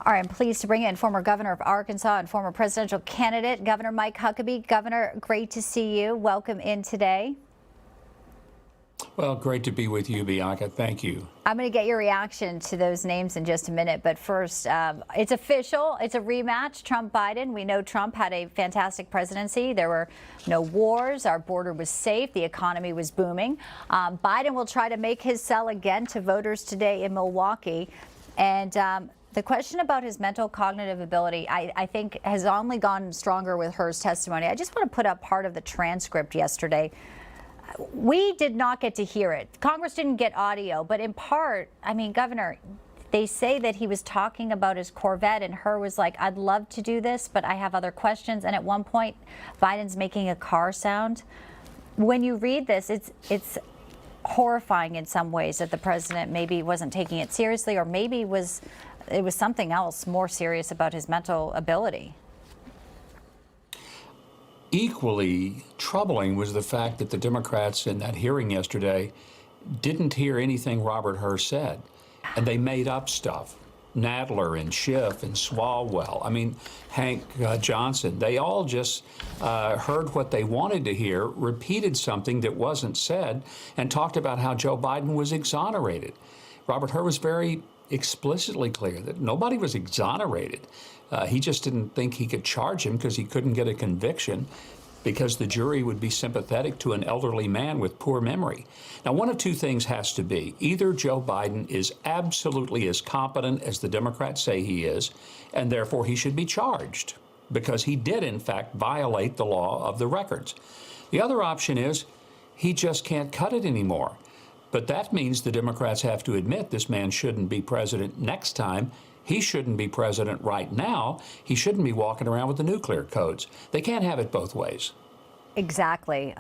All right, I'm pleased to bring in former governor of Arkansas and former presidential candidate, Governor Mike Huckabee. Governor, great to see you. Welcome in today. Well, great to be with you, Bianca. Thank you. I'm going to get your reaction to those names in just a minute, but first, it's official. It's a rematch, Trump-Biden. We know Trump had a fantastic presidency. There were no wars. Our border was safe. The economy was booming. Biden will try to make his sell again to voters today in Milwaukee. And the question about his mental cognitive ability, I think, has only gone stronger with Hur's testimony. I just want to put up part of the transcript yesterday. We did not get to hear it. Congress didn't get audio, but in part, I mean, Governor, they say that he was talking about his Corvette and Hur was like, I'd love to do this, but I have other questions. And at one point, Biden's making a car sound. When you read this, it's horrifying in some ways that the president maybe wasn't taking it seriously, or maybe it was something else more serious about his mental ability. Equally troubling was the fact that the Democrats in that hearing yesterday didn't hear anything Robert Hur said, and they made up stuff. Nadler and Schiff and Swalwell, I mean, Hank Johnson, they all just heard what they wanted to hear, repeated something that wasn't said, and talked about how Joe Biden was exonerated. Robert Hur was very explicitly clear that nobody was exonerated. He just didn't think he could charge him because he couldn't get a conviction because the jury would be sympathetic to an elderly man with poor memory. Now, one of two things has to be. Either Joe Biden is absolutely as competent as the Democrats say he is, and therefore he should be charged because he did, in fact, violate the law of the records. The other option is he just can't cut it anymore. But that means the Democrats have to admit this man shouldn't be president next time. He shouldn't be president right now. He shouldn't be walking around with the nuclear codes. They can't have it both ways. Exactly.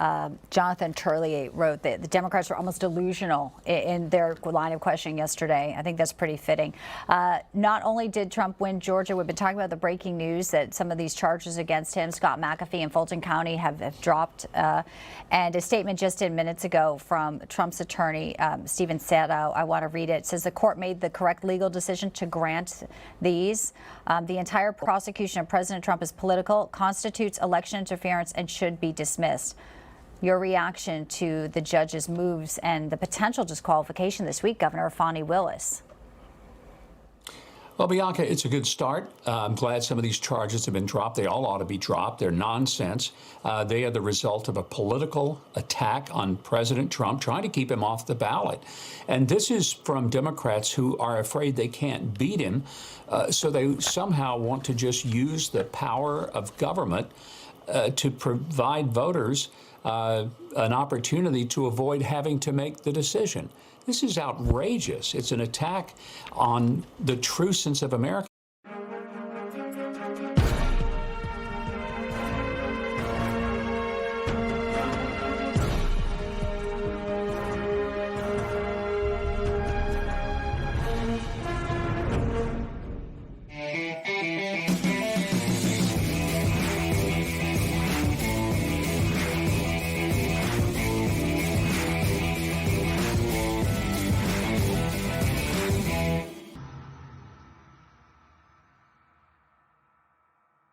Jonathan Turley wrote that the Democrats were almost delusional in their line of questioning yesterday. I think that's pretty fitting. Not only did Trump win Georgia, we've been talking about the breaking news that some of these charges against him, Scott McAfee and Fulton County, have dropped. And a statement just in minutes ago from Trump's attorney, Stephen Sadow, I want to read it. It says the court made the correct legal decision to grant these. The entire prosecution of President Trump is political, constitutes election interference, and should be dismissed. Your reaction to the judge's moves and the potential disqualification this week, Governor Fani Willis? Well, Bianca, it's a good start. I'm glad some of these charges have been dropped. They all ought to be dropped. They're nonsense. They are the result of a political attack on President Trump, trying to keep him off the ballot. And this is from Democrats who are afraid they can't beat him, so they somehow want to just use the power of government to provide voters an opportunity to avoid having to make the decision. This is outrageous. It's an attack on the true sense of American